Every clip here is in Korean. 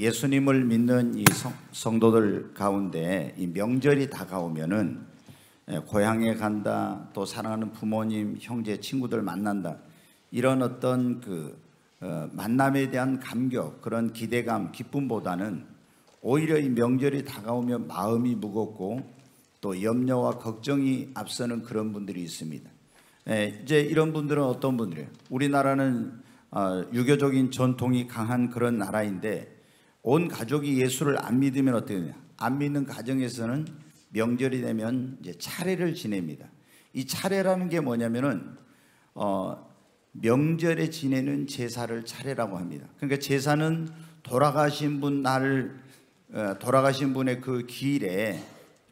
예수님을 믿는 이 성도들 가운데 이 명절이 다가오면은 고향에 간다, 또 사랑하는 부모님, 형제, 친구들 만난다, 이런 어떤 만남에 대한 감격, 그런 기대감, 기쁨보다는 오히려 이 명절이 다가오면 마음이 무겁고 또 염려와 걱정이 앞서는 그런 분들이 있습니다. 이제 이런 분들은 어떤 분들이에요? 우리나라는 유교적인 전통이 강한 그런 나라인데, 온 가족이 예수를 안 믿으면 어떻게 되냐? 안 믿는 가정에서는 명절이 되면 이제 차례를 지냅니다. 이 차례라는 게 뭐냐면은 명절에 지내는 제사를 차례라고 합니다. 그러니까 제사는 돌아가신 분의 그 기일에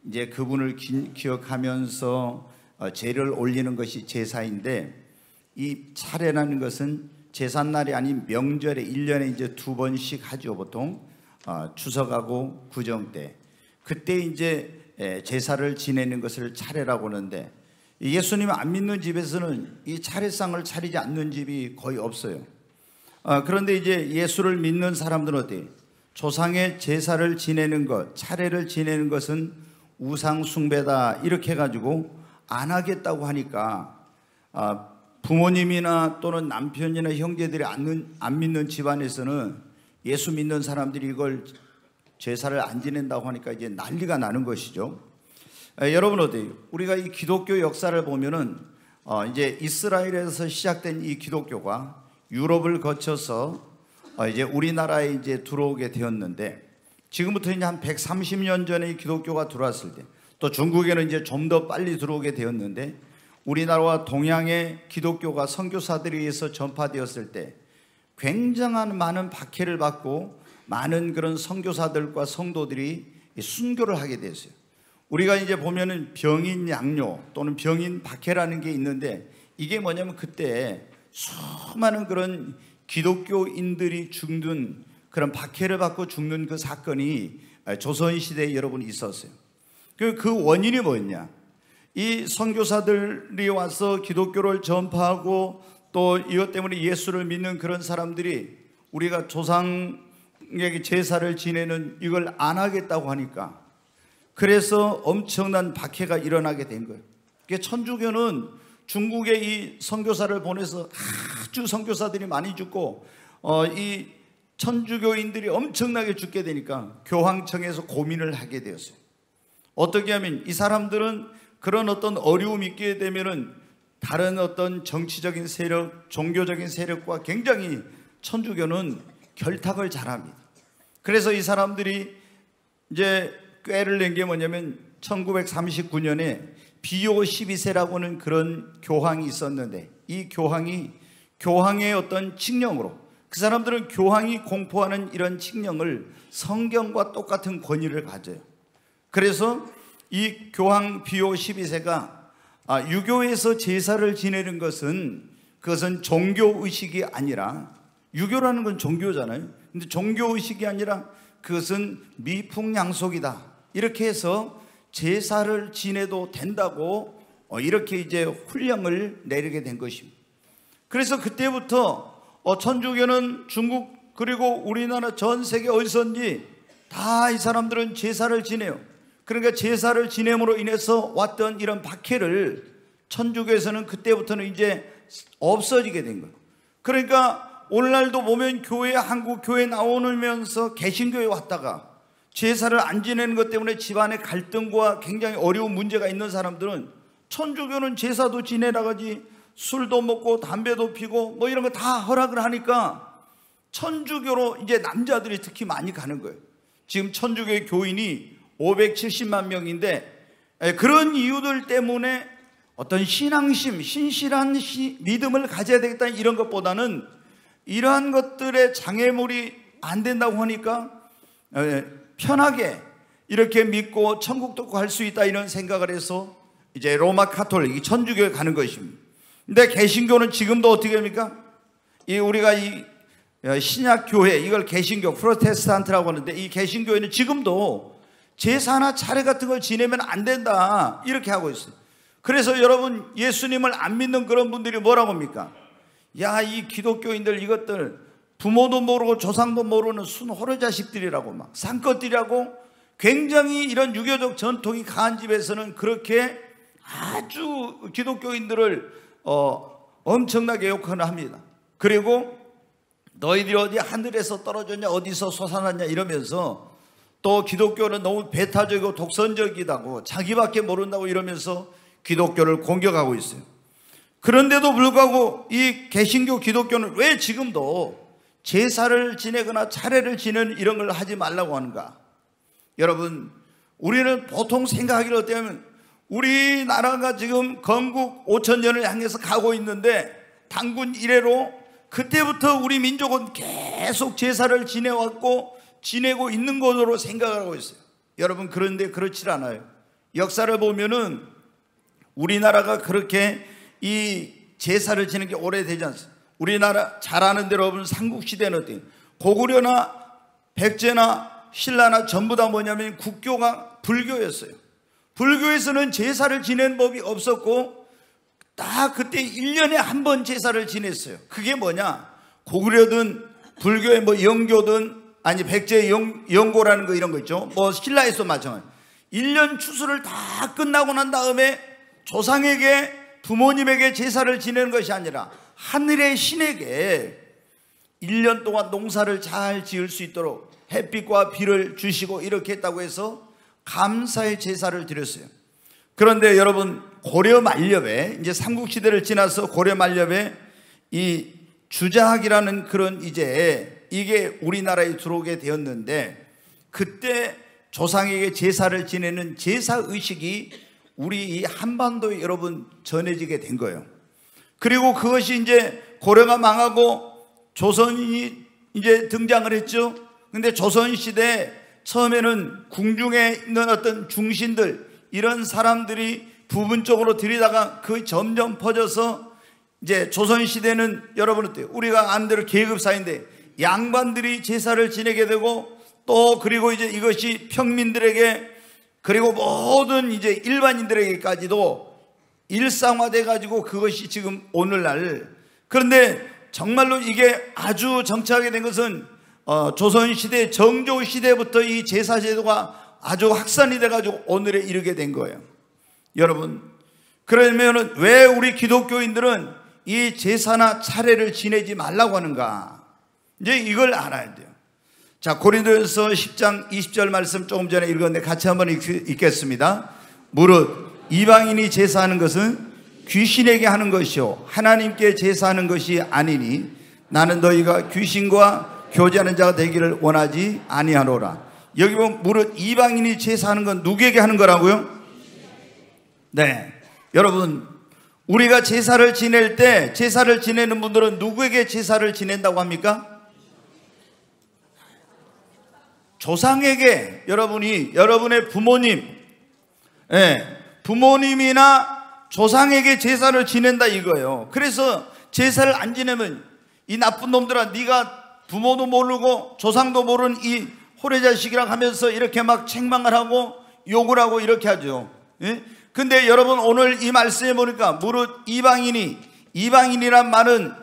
이제 그분을 기억하면서 제를 올리는 것이 제사인데, 이 차례라는 것은 제삿날이 아닌 명절에 1년에 이제 2번씩 하죠. 보통 추석하고 구정 때, 그때 이제 제사를 지내는 것을 차례라고 하는데, 예수님을 안 믿는 집에서는 이 차례상을 차리지 않는 집이 거의 없어요. 그런데 이제 예수를 믿는 사람들은 어때요? 조상의 제사를 지내는 것, 차례를 지내는 것은 우상 숭배다 이렇게 해가지고 안 하겠다고 하니까 부모님이나 또는 남편이나 형제들이 안 믿는 집안에서는 예수 믿는 사람들이 이걸 제사를 안 지낸다고 하니까 이제 난리가 나는 것이죠. 여러분 어때요? 우리가 이 기독교 역사를 보면은 이제 이스라엘에서 시작된 이 기독교가 유럽을 거쳐서 이제 우리나라에 이제 들어오게 되었는데, 지금부터 이제 한 130년 전에 이 기독교가 들어왔을 때, 또 중국에는 이제 좀 더 빨리 들어오게 되었는데, 우리나라와 동양의 기독교가 선교사들에 의해서 전파되었을 때 굉장한 많은 박해를 받고 많은 그런 선교사들과 성도들이 순교를 하게 됐어요. 우리가 이제 보면은 병인 양료 또는 병인 박해라는 게 있는데, 이게 뭐냐면 그때 수많은 그런 기독교인들이 죽는, 그런 박해를 받고 죽는 그 사건이 조선시대에 여러분 있었어요. 그 원인이 뭐였냐? 이 선교사들이 와서 기독교를 전파하고 또 이것 때문에 예수를 믿는 그런 사람들이 우리가 조상에게 제사를 지내는 이걸 안 하겠다고 하니까, 그래서 엄청난 박해가 일어나게 된 거예요. 천주교는 중국에 이 선교사를 보내서 아주 선교사들이 많이 죽고 이 천주교인들이 엄청나게 죽게 되니까 교황청에서 고민을 하게 되었어요. 어떻게 하면 이 사람들은 그런 어떤 어려움이 있게 되면은 다른 어떤 정치적인 세력, 종교적인 세력과 굉장히 천주교는 결탁을 잘합니다. 그래서 이 사람들이 이제 꾀를 낸 게 뭐냐면 1939년에 비오 12세라고 하는 그런 교황이 있었는데, 이 교황의 어떤 칙령으로, 그 사람들은 교황이 공포하는 이런 칙령을 성경과 똑같은 권위를 가져요. 그래서 이 교황 비오 12세가 유교에서 제사를 지내는 것은 그것은 종교의식이 아니라, 유교라는 건 종교잖아요. 근데 종교의식이 아니라 그것은 미풍양속이다, 이렇게 해서 제사를 지내도 된다고 이렇게 이제 훈령을 내리게 된 것입니다. 그래서 그때부터 천주교는 중국 그리고 우리나라 전 세계 어디선지 다 이 사람들은 제사를 지내요. 그러니까 제사를 지냄으로 인해서 왔던 이런 박해를 천주교에서는 그때부터는 이제 없어지게 된 거예요. 그러니까 오늘날도 보면 한국 교회 나오면서 개신교에 왔다가 제사를 안 지내는 것 때문에 집안의 갈등과 굉장히 어려운 문제가 있는 사람들은 천주교는 제사도 지내라가지 술도 먹고 담배도 피고 뭐 이런 거 다 허락을 하니까 천주교로 이제 남자들이 특히 많이 가는 거예요. 지금 천주교의 교인이 570만 명인데, 그런 이유들 때문에 어떤 신앙심, 신실한 믿음을 가져야 되겠다 이런 것보다는 이러한 것들의 장애물이 안 된다고 하니까 편하게 이렇게 믿고 천국도 갈 수 있다 이런 생각을 해서 이제 로마 카톨릭, 천주교에 가는 것입니다. 근데 개신교는 지금도 어떻게 합니까? 우리가 이 신약교회, 이걸 개신교, 프로테스탄트라고 하는데, 이 개신교회는 지금도 제사나 차례 같은 걸 지내면 안 된다 이렇게 하고 있어요. 그래서 여러분, 예수님을 안 믿는 그런 분들이 뭐라고 합니까? 야, 이 기독교인들 이것들 부모도 모르고 조상도 모르는 순호로 자식들이라고 막 산것들이라고 굉장히 이런 유교적 전통이 강한 집에서는 그렇게 아주 기독교인들을 엄청나게 욕하는 합니다. 그리고 너희들이 어디 하늘에서 떨어졌냐 어디서 솟아났냐 이러면서 또 기독교는 너무 배타적이고 독선적이다고 자기밖에 모른다고 이러면서 기독교를 공격하고 있어요. 그런데도 불구하고 이 개신교 기독교는 왜 지금도 제사를 지내거나 차례를 지내는 이런 걸 하지 말라고 하는가? 여러분, 우리는 보통 생각하기를 어때냐면 우리나라가 지금 건국 5,000년을 향해서 가고 있는데 단군 이래로 그때부터 우리 민족은 계속 제사를 지내왔고 지내고 있는 것으로 생각을 하고 있어요. 여러분, 그런데 그렇지 않아요. 역사를 보면은 우리나라가 그렇게 이 제사를 지내는 게 오래되지 않습니다. 우리나라 잘 아는 대로 여러분 삼국시대는 어때요? 고구려나 백제나 신라나 전부 다 뭐냐면 국교가 불교였어요. 불교에서는 제사를 지내는 법이 없었고 딱 그때 1년에 한 번 제사를 지냈어요. 그게 뭐냐? 고구려든 불교의 뭐 영교든 아니 백제 영고라는 거 이런 거 있죠. 뭐 신라에서 마찬가지. 1년 추수를 다 끝나고 난 다음에 조상에게 부모님에게 제사를 지내는 것이 아니라 하늘의 신에게 1년 동안 농사를 잘 지을 수 있도록 햇빛과 비를 주시고 이렇게 했다고 해서 감사의 제사를 드렸어요. 그런데 여러분 고려 만렵에 이제 삼국시대를 지나서 고려 만렵에 이 주자학이라는 그런 이게 우리나라에 들어오게 되었는데 그때 조상에게 제사를 지내는 제사의식이 우리 이 한반도에 여러분 전해지게 된 거예요. 그리고 그것이 이제 고려가 망하고 조선이 이제 등장을 했죠. 근데 조선시대 처음에는 궁중에 있는 어떤 중신들 이런 사람들이 부분적으로 들이다가 그 점점 퍼져서 이제 조선시대는 여러분 어때요? 우리가 아는 대로 계급사회인데 양반들이 제사를 지내게 되고 또 그리고 이제 이것이 평민들에게 그리고 모든 이제 일반인들에게까지도 일상화돼 가지고 그것이 지금 오늘날 그런데 정말로 이게 아주 정착하게 된 것은 조선시대 정조시대부터 이 제사제도가 아주 확산이 돼 가지고 오늘에 이르게 된 거예요. 여러분 그러면 왜 우리 기독교인들은 이 제사나 차례를 지내지 말라고 하는가? 이제 이걸 알아야 돼요. 자, 고린도전서 10장 20절 말씀 조금 전에 읽었는데 같이 한번 읽겠습니다. 무릇 이방인이 제사하는 것은 귀신에게 하는 것이요 하나님께 제사하는 것이 아니니 나는 너희가 귀신과 교제하는 자가 되기를 원하지 아니하노라. 여기 보면 무릇 이방인이 제사하는 건 누구에게 하는 거라고요? 네, 여러분 우리가 제사를 지낼 때 제사를 지내는 분들은 누구에게 제사를 지낸다고 합니까? 조상에게. 여러분의 부모님, 부모님이나 조상에게 제사를 지낸다 이거예요. 그래서 제사를 안 지내면 이 나쁜 놈들아 네가 부모도 모르고 조상도 모르는 이 호래자식이랑 하면서 이렇게 막 책망을 하고 욕을 하고 이렇게 하죠. 근데 여러분 오늘 이 말씀에 보니까 무릇 이방인이란 말은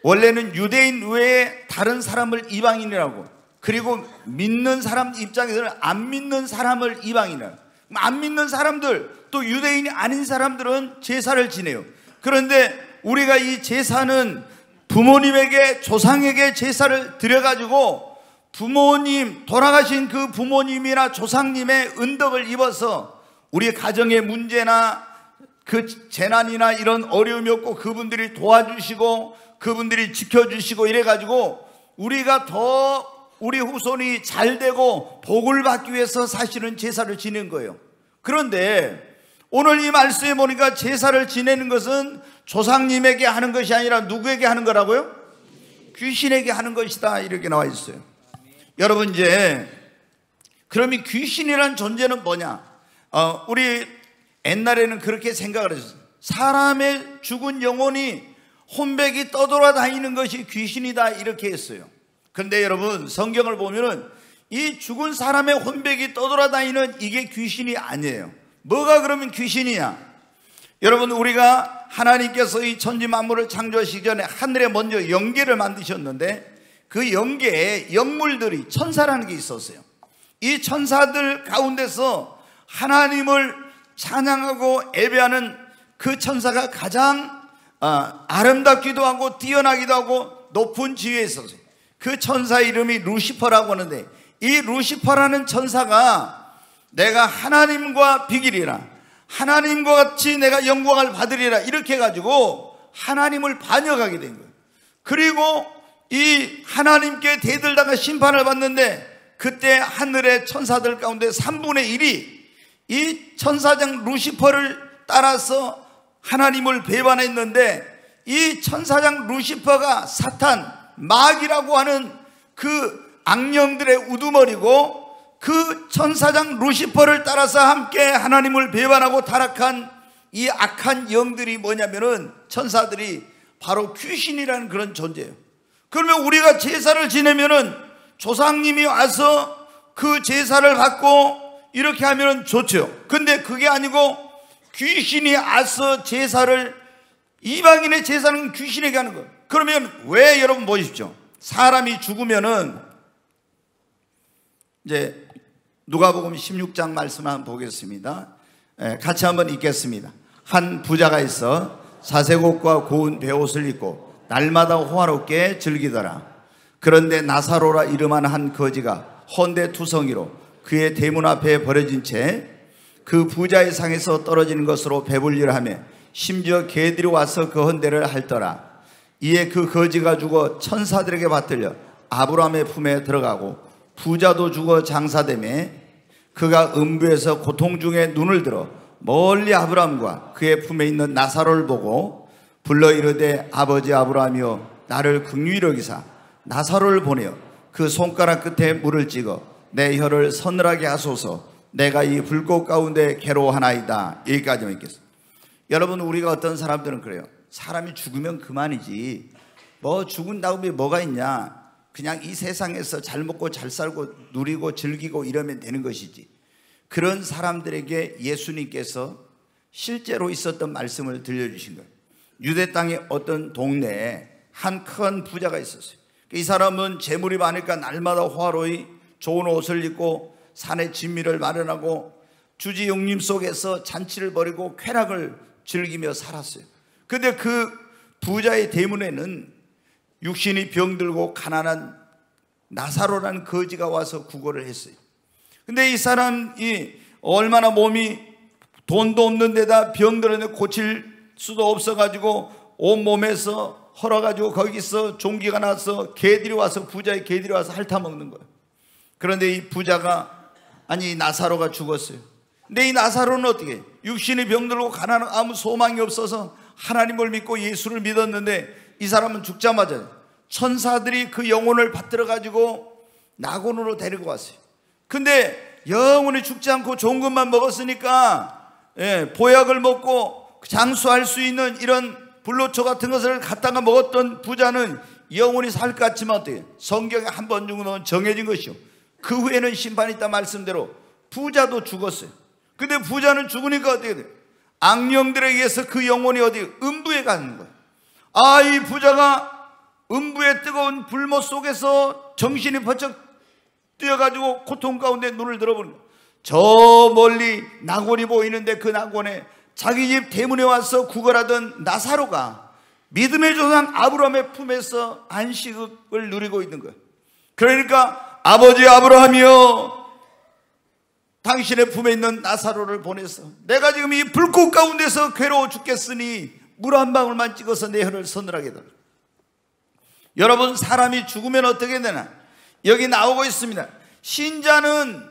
원래는 유대인 외에 다른 사람을 이방인이라고, 그리고 믿는 사람 입장에서는 안 믿는 사람을 이방인이라고. 안 믿는 사람들 또 유대인이 아닌 사람들은 제사를 지내요. 그런데 우리가 이 제사는 부모님에게 조상에게 제사를 드려가지고 부모님 돌아가신 그 부모님이나 조상님의 은덕을 입어서 우리 가정의 문제나 그 재난이나 이런 어려움이 없고 그분들이 도와주시고 그분들이 지켜주시고 이래가지고 우리가 더 우리 후손이 잘 되고 복을 받기 위해서 사실은 제사를 지낸 거예요. 그런데 오늘 이 말씀에 보니까 제사를 지내는 것은 조상님에게 하는 것이 아니라 누구에게 하는 거라고요? 귀신에게 하는 것이다 이렇게 나와 있어요. 여러분 이제 그러면 귀신이란 존재는 뭐냐? 우리 옛날에는 그렇게 생각을 했어요. 사람의 죽은 영혼이 혼백이 떠돌아다니는 것이 귀신이다 이렇게 했어요. 그런데 여러분 성경을 보면은 이 죽은 사람의 혼백이 떠돌아다니는 이게 귀신이 아니에요. 뭐가 그러면 귀신이냐? 여러분 우리가 하나님께서 이 천지 만물을 창조하시기 전에 하늘에 먼저 영계를 만드셨는데 그 영계에 영물들이 천사라는 게 있었어요. 이 천사들 가운데서 하나님을 찬양하고 예배하는 그 천사가 가장 아름답기도 하고 뛰어나기도 하고 높은 지위에 있었어요. 그 천사 이름이 루시퍼라고 하는데, 이 루시퍼라는 천사가 내가 하나님과 비기리라, 하나님과 같이 내가 영광을 받으리라, 이렇게 해가지고 하나님을 반역하게 된 거예요. 그리고 이 하나님께 대들다가 심판을 받는데, 그때 하늘의 천사들 가운데 3분의 1이 이 천사장 루시퍼를 따라서 하나님을 배반했는데, 이 천사장 루시퍼가 사탄, 마귀라고 하는 그 악령들의 우두머리고, 그 천사장 루시퍼를 따라서 함께 하나님을 배반하고 타락한 이 악한 영들이 뭐냐면은, 천사들이 바로 귀신이라는 그런 존재예요. 그러면 우리가 제사를 지내면은 조상님이 와서 그 제사를 받고 이렇게 하면은 좋죠. 근데 그게 아니고 귀신이 와서 제사를, 이방인의 제사는 귀신에게 하는 거예요. 그러면 왜, 여러분 보십시오. 사람이 죽으면은, 이제 누가복음 16장 말씀 한번 보겠습니다. 같이 한번 읽겠습니다. 한 부자가 있어 사색옷과 고운 베옷을 입고 날마다 호화롭게 즐기더라. 그런데 나사로라 이름한 한 거지가 헌데투성이로 그의 대문 앞에 버려진 채 그 부자의 상에서 떨어지는 것으로 배불리를 하며 심지어 개들이 와서 그 헌데를 핥더라. 이에 그 거지가 죽어 천사들에게 받들려 아브라함의 품에 들어가고, 부자도 죽어 장사되매 그가 음부에서 고통 중에 눈을 들어 멀리 아브라함과 그의 품에 있는 나사로를 보고 불러 이르되, 아버지 아브라함이여, 나를 긍휼히 여기사 나사로를 보내어 그 손가락 끝에 물을 찍어 내 혀를 서늘하게 하소서. 내가 이 불꽃 가운데 괴로워하나이다. 여기까지만 읽겠습니다. 여러분, 우리가 어떤 사람들은 그래요. 사람이 죽으면 그만이지, 뭐 죽은 다음에 뭐가 있냐, 그냥 이 세상에서 잘 먹고 잘 살고 누리고 즐기고 이러면 되는 것이지. 그런 사람들에게 예수님께서 실제로 있었던 말씀을 들려주신 거예요. 유대 땅의 어떤 동네에 한 큰 부자가 있었어요. 이 사람은 재물이 많으니까 날마다 호화로이 좋은 옷을 입고 산에 진미를 마련하고 주지용림 속에서 잔치를 벌이고 쾌락을 즐기며 살았어요. 근데 그 부자의 대문에는 육신이 병들고 가난한 나사로라는 거지가 와서 구걸을 했어요. 근데 이 사람이 얼마나 몸이, 돈도 없는 데다 병들었는데 고칠 수도 없어가지고 온몸에서 헐어가지고 거기서 종기가 나서 개들이 와서, 부자의 개들이 와서 핥아먹는 거예요. 그런데 이 부자가, 아니 나사로가 죽었어요. 근데 이 나사로는 어떻게, 육신이 병들고 가난하고 아무 소망이 없어서 하나님을 믿고 예수를 믿었는데, 이 사람은 죽자마자 천사들이 그 영혼을 받들어 가지고 낙원으로 데리고 왔어요. 근데 영원히 죽지 않고 좋은 것만 먹었으니까, 보약을 먹고 장수할 수 있는 이런 불로초 같은 것을 갖다가 먹었던 부자는 영원히 살 것 같지만 어때요? 성경에 한 번 죽으면 정해진 것이요, 그 후에는 심판이 있다 말씀대로 부자도 죽었어요. 근데 부자는 죽으니까 어떻게 돼요? 악령들에 의해서 그 영혼이 어디, 음부에 가는 거예요. 아, 이 부자가 음부의 뜨거운 불못 속에서 정신이 번쩍 뛰어가지고 고통 가운데 눈을 들어보는 거예요. 저 멀리 낙원이 보이는데 그 낙원에 자기 집 대문에 와서 구걸하던 나사로가 믿음의 조상 아브라함의 품에서 안식을 누리고 있는 거예요. 그러니까 아버지 아브라함이여, 당신의 품에 있는 나사로를 보내서 내가 지금 이 불꽃 가운데서 괴로워 죽겠으니 물 한 방울만 찍어서 내 혀를 서늘하게 달라. 여러분, 사람이 죽으면 어떻게 되나? 여기 나오고 있습니다. 신자는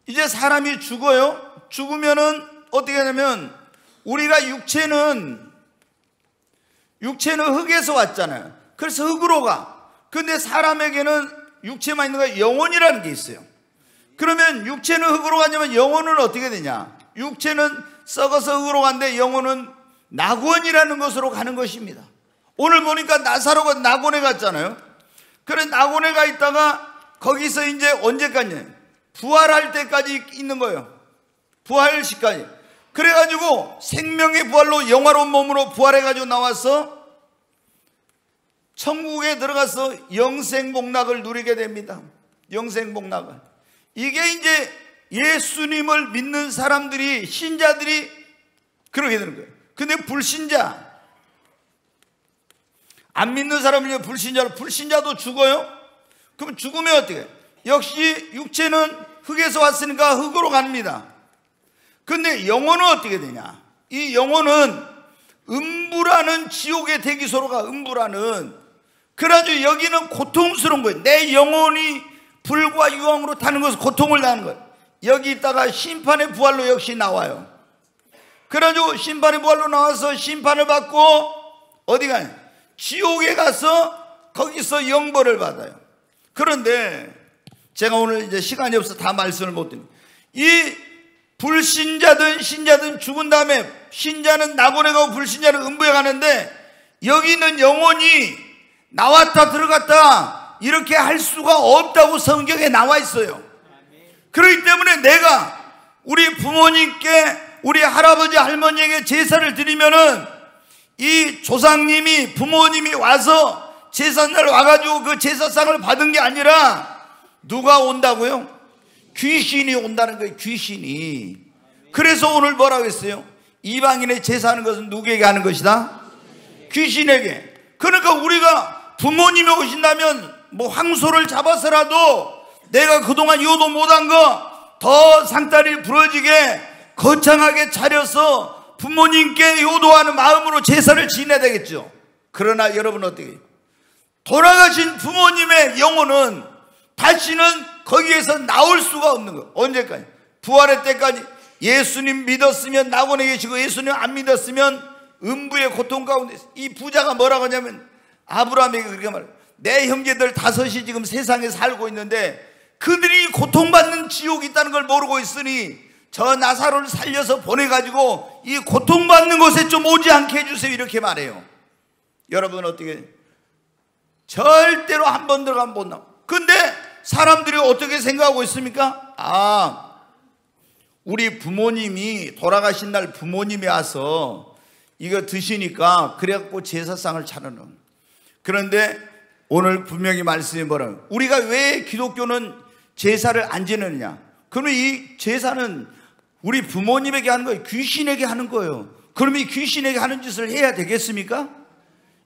이제 사람이 죽어요. 죽으면은 어떻게 되냐면, 우리가 육체는 흙에서 왔잖아요. 그래서 흙으로 가. 근데 사람에게는 육체만 있는 거야, 영혼이라는 게 있어요. 그러면 육체는 흙으로 가냐면 영혼은 어떻게 되냐? 육체는 썩어서 흙으로 간데 영혼은 낙원이라는 곳으로 가는 것입니다. 오늘 보니까 나사로가 낙원에 갔잖아요. 그래, 낙원에 가 있다가 거기서 이제 언제까지? 부활할 때까지 있는 거예요. 부활 시까지. 그래가지고 생명의 부활로 영화로운 몸으로 부활해가지고 나와서 천국에 들어가서 영생복락을 누리게 됩니다. 영생복락을. 이게 이제 예수님을 믿는 사람들이, 신자들이 그러게 되는 거예요. 근데 불신자, 안 믿는 사람이 불신자도 죽어요? 그럼 죽으면 어떻게 해요? 역시 육체는 흙에서 왔으니까 흙으로 갑니다. 근데 영혼은 어떻게 되냐? 이 영혼은 음부라는 지옥의 대기소로가, 음부라는. 그래가지고 여기는 고통스러운 거예요. 내 영혼이 불과 유황으로 타는 것은 고통을 당하는 거예요. 여기 있다가 심판의 부활로 역시 나와요. 그래가지고 심판의 부활로 나와서 심판을 받고 어디 가냐? 지옥에 가서 거기서 영벌을 받아요. 그런데 제가 오늘 이제 시간이 없어서 다 말씀을 못 드립니다. 이 불신자든 신자든 죽은 다음에 신자는 낙원에 가고 불신자는 음부에 가는데, 여기 있는 영혼이 나왔다 들어갔다 이렇게 할 수가 없다고 성경에 나와 있어요. 그렇기 때문에 내가 우리 부모님께, 우리 할아버지 할머니에게 제사를 드리면은 이 조상님이, 부모님이 와서 제사날 와가지고 그 제사상을 받은 게 아니라 누가 온다고요? 귀신이 온다는 거예요. 귀신이. 그래서 오늘 뭐라고 했어요? 이방인의 제사하는 것은 누구에게 하는 것이다? 귀신에게. 그러니까 우리가 부모님이 오신다면 뭐 황소를 잡아서라도 내가 그동안 요도 못한 거 더 상다리 부러지게 거창하게 차려서 부모님께 요도하는 마음으로 제사를 지내야 되겠죠. 그러나 여러분 어떻게 해요? 돌아가신 부모님의 영혼은 다시는 거기에서 나올 수가 없는 거예요. 언제까지? 부활의 때까지. 예수님 믿었으면 낙원에 계시고 예수님 안 믿었으면 음부의 고통 가운데. 이 부자가 뭐라고 하냐면, 아브라함에게 그렇게 말해요. 내 형제들 5이 지금 세상에 살고 있는데 그들이 고통받는 지옥이 있다는 걸 모르고 있으니 저 나사로를 살려서 보내가지고 이 고통받는 곳에 좀 오지 않게 해주세요. 이렇게 말해요. 여러분 어떻게? 절대로 한 번 들어가면 못 나와. 근데 사람들이 어떻게 생각하고 있습니까? 우리 부모님이 돌아가신 날 부모님이 와서 이거 드시니까 그래갖고 제사상을 차려놓은. 그런데 오늘 분명히 말씀이 뭐라고? 우리가 왜 기독교는 제사를 안 지내느냐? 그러면 이 제사는 우리 부모님에게 하는 거예요? 귀신에게 하는 거예요. 그러면 이 귀신에게 하는 짓을 해야 되겠습니까?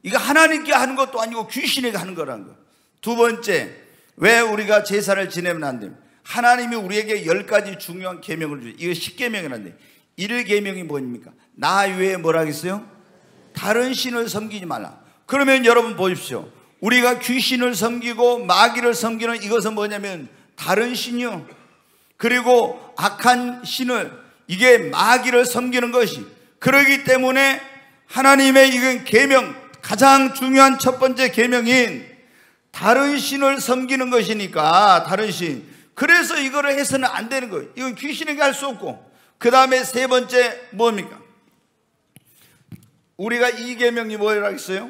이거 하나님께 하는 것도 아니고 귀신에게 하는 거라는 거예요. 두 번째, 왜 우리가 제사를 지내면 안 됩니까? 하나님이 우리에게 10가지 중요한 계명을 주죠. 이거 10계명이란데 1계명이 뭡니까? 나 외에 뭐라 하겠어요? 다른 신을 섬기지 말라. 그러면 여러분 보십시오. 우리가 귀신을 섬기고 마귀를 섬기는 이것은 뭐냐면 다른 신이요. 그리고 악한 신을, 이게 마귀를 섬기는 것이. 그러기 때문에 하나님의 이건 계명, 가장 중요한 첫 번째 계명인 다른 신을 섬기는 것이니까, 다른 신. 그래서 이거를 해서는 안 되는 거예요. 이건 귀신에게 할 수 없고. 그 다음에 세 번째 뭡니까? 우리가 이 계명이 뭐라고 했어요?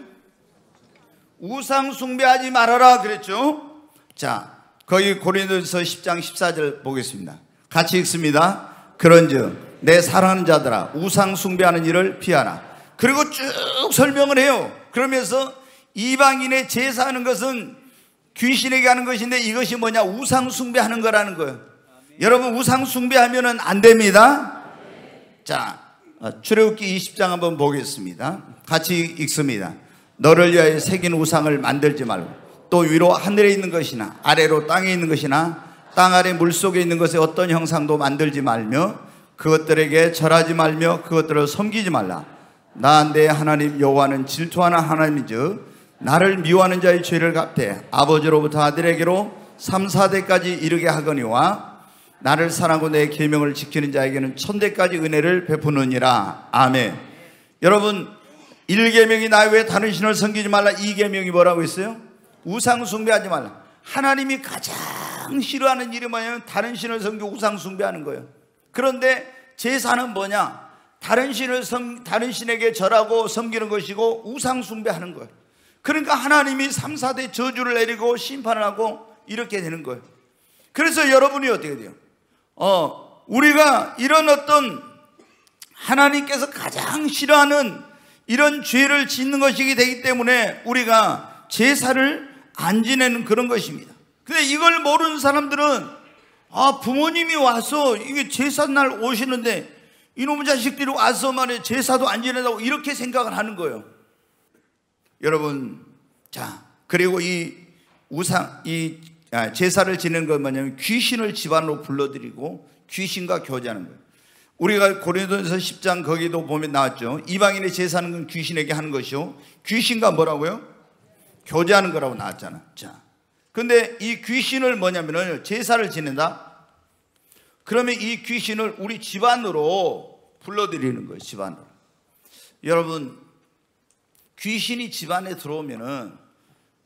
우상 숭배하지 말아라 그랬죠. 자, 거기 고린도서 10장 14절 보겠습니다. 같이 읽습니다. 그런즉 내 사랑하는 자들아, 우상 숭배하는 일을 피하라. 그리고 쭉 설명을 해요. 그러면서 이방인의 제사하는 것은 귀신에게 하는 것인데 이것이 뭐냐? 우상 숭배하는 거라는 거예요. 여러분 우상 숭배하면은 안 됩니다. 자, 출애굽기 20장 한번 보겠습니다. 같이 읽습니다. 너를 위하여 새긴 우상을 만들지 말고 또 위로 하늘에 있는 것이나 아래로 땅에 있는 것이나 땅 아래 물속에 있는 것의 어떤 형상도 만들지 말며 그것들에게 절하지 말며 그것들을 섬기지 말라. 나 내 하나님 여호와는 질투하는 하나님이즉 나를 미워하는 자의 죄를 갚되 아버지로부터 아들에게로 3, 4대까지 이르게 하거니와 나를 사랑하고 내 계명을 지키는 자에게는 1000대까지 은혜를 베푸느니라. 아멘. 여러분 1계명이 나 외에 다른 신을 섬기지 말라. 2계명이 뭐라고 했어요? 우상 숭배하지 말라. 하나님이 가장 싫어하는 일이 뭐냐면 다른 신을 섬기고 우상 숭배하는 거예요. 그런데 제사는 뭐냐? 다른 신에게 절하고 섬기는 것이고 우상 숭배하는 거예요. 그러니까 하나님이 3, 4대 저주를 내리고 심판을 하고 이렇게 되는 거예요. 그래서 여러분이 어떻게 돼요? 우리가 이런 어떤 하나님께서 가장 싫어하는 이런 죄를 짓는 것이기 되기 때문에 우리가 제사를 안 지내는 그런 것입니다. 근데 이걸 모르는 사람들은 부모님이 와서 이게 제삿날 오시는데 이놈의 자식들이 와서 말이야 제사도 안 지낸다고 이렇게 생각을 하는 거예요. 여러분, 자, 그리고 이 제사를 지내는 건 뭐냐면 귀신을 집안으로 불러들이고 귀신과 교제하는 거예요. 우리가 고린도전서 10장 거기도 보면 나왔죠. 이방인의 제사는 건 귀신에게 하는 것이요, 귀신과 뭐라고요? 교제하는 거라고 나왔잖아. 자, 근데 이 귀신을 뭐냐면은 제사를 지낸다? 그러면 이 귀신을 우리 집안으로 불러들이는 거예요. 집안으로. 여러분, 귀신이 집안에 들어오면은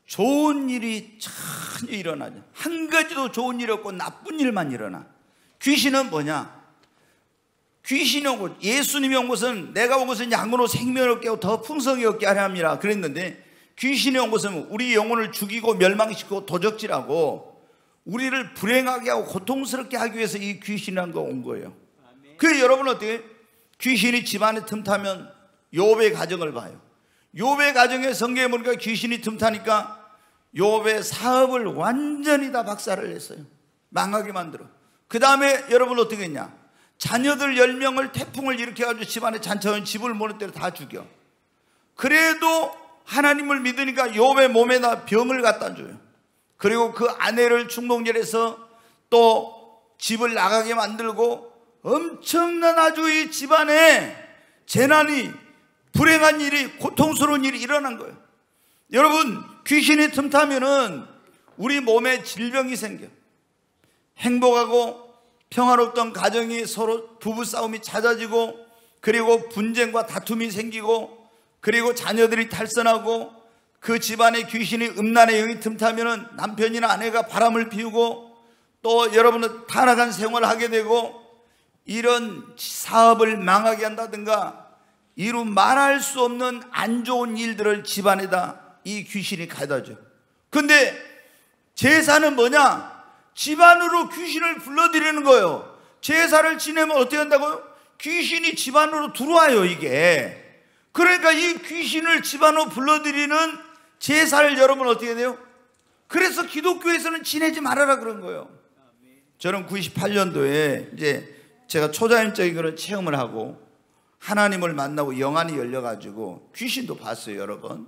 좋은 일이 전혀 일어나죠. 한 가지도 좋은 일이 없고 나쁜 일만 일어나. 귀신은 뭐냐? 귀신이 온 것, 예수님이 온 것은 내가 온 것은 양으로 생명을 얻게 하고 더 풍성히 얻게 하려 함이라 그랬는데, 귀신이 온 것은 우리 영혼을 죽이고 멸망시키고 도적질하고 우리를 불행하게 하고 고통스럽게 하기 위해서 이 귀신이란 거 온 거예요. 그래서 여러분 어떻게? 귀신이 집안에 틈타면 욥의 가정을 봐요. 욥의 가정에 성경에 보니까 귀신이 틈타니까 욥의 사업을 완전히 다 박살을 냈어요. 망하게 만들어. 그 다음에 여러분 어떻게 했냐? 자녀들 10명을 태풍을 일으켜가지고 집안에 잔처럼 집을 모는 대로 다 죽여. 그래도 하나님을 믿으니까 욥의 몸에다 병을 갖다 줘요. 그리고 그 아내를 충동질해서 또 집을 나가게 만들고 엄청난 아주 이 집안에 재난이, 불행한 일이, 고통스러운 일이 일어난 거예요. 여러분, 귀신이 틈타면은 우리 몸에 질병이 생겨. 행복하고 평화롭던 가정이 서로 부부싸움이 잦아지고, 그리고 분쟁과 다툼이 생기고, 그리고 자녀들이 탈선하고, 그 집안에 귀신이 음란의 영이 틈타면은 남편이나 아내가 바람을 피우고, 또 여러분은 타락한 생활을 하게 되고, 이런 사업을 망하게 한다든가 이루 말할 수 없는 안 좋은 일들을 집안에다 이 귀신이 가져다 줘. 근데 제사는 뭐냐? 집안으로 귀신을 불러들이는 거예요. 제사를 지내면 어떻게 한다고요? 귀신이 집안으로 들어와요, 이게. 그러니까 이 귀신을 집안으로 불러들이는 제사를 여러분 어떻게 돼요? 그래서 기독교에서는 지내지 말아라 그런 거예요. 저는 98년도에 이제 제가 초자연적인 그런 체험을 하고 하나님을 만나고 영안이 열려가지고 귀신도 봤어요, 여러 번.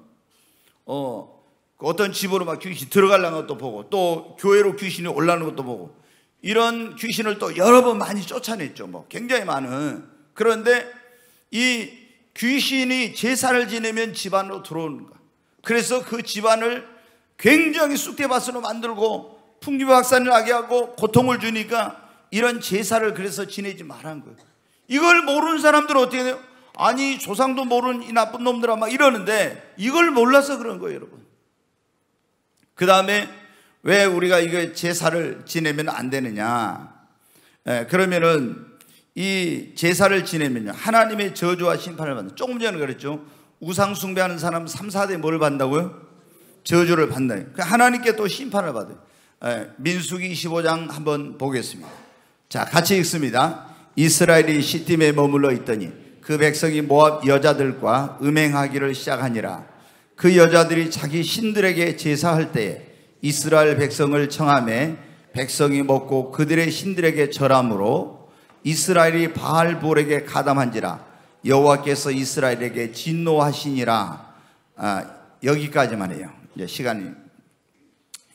어떤 집으로 막 귀신이 들어가려는 것도 보고, 또 교회로 귀신이 올라오는 것도 보고, 이런 귀신을 또 여러 번 많이 쫓아냈죠. 뭐 굉장히 많은. 그런데 이 귀신이 제사를 지내면 집안으로 들어오는 거야. 그래서 그 집안을 굉장히 쑥대밭으로 만들고 풍기박산을 나게 하고 고통을 주니까 이런 제사를 그래서 지내지 말라는 거예요. 이걸 모르는 사람들은 어떻게 돼요? 아니, 조상도 모르는 이 나쁜 놈들아 막 이러는데 이걸 몰라서 그런 거예요, 여러분. 그 다음에 왜 우리가 이거 제사를 지내면 안 되느냐? 그러면은 이 제사를 지내면요, 하나님의 저주와 심판을 받는. 조금 전에 그랬죠. 우상 숭배하는 사람은 3, 4대 뭘 받는다고요? 저주를 받나요? 하나님께 또 심판을 받아요. 민수기 25장 한번 보겠습니다. 자, 같이 읽습니다. 이스라엘이 시팀에 머물러 있더니 그 백성이 모압 여자들과 음행하기를 시작하니라. 그 여자들이 자기 신들에게 제사할 때에 이스라엘 백성을 청하매 백성이 먹고 그들의 신들에게 절함으로 이스라엘이 바알볼에게 가담한지라. 여호와께서 이스라엘에게 진노하시니라. 여기까지만 해요. 이제 시간이.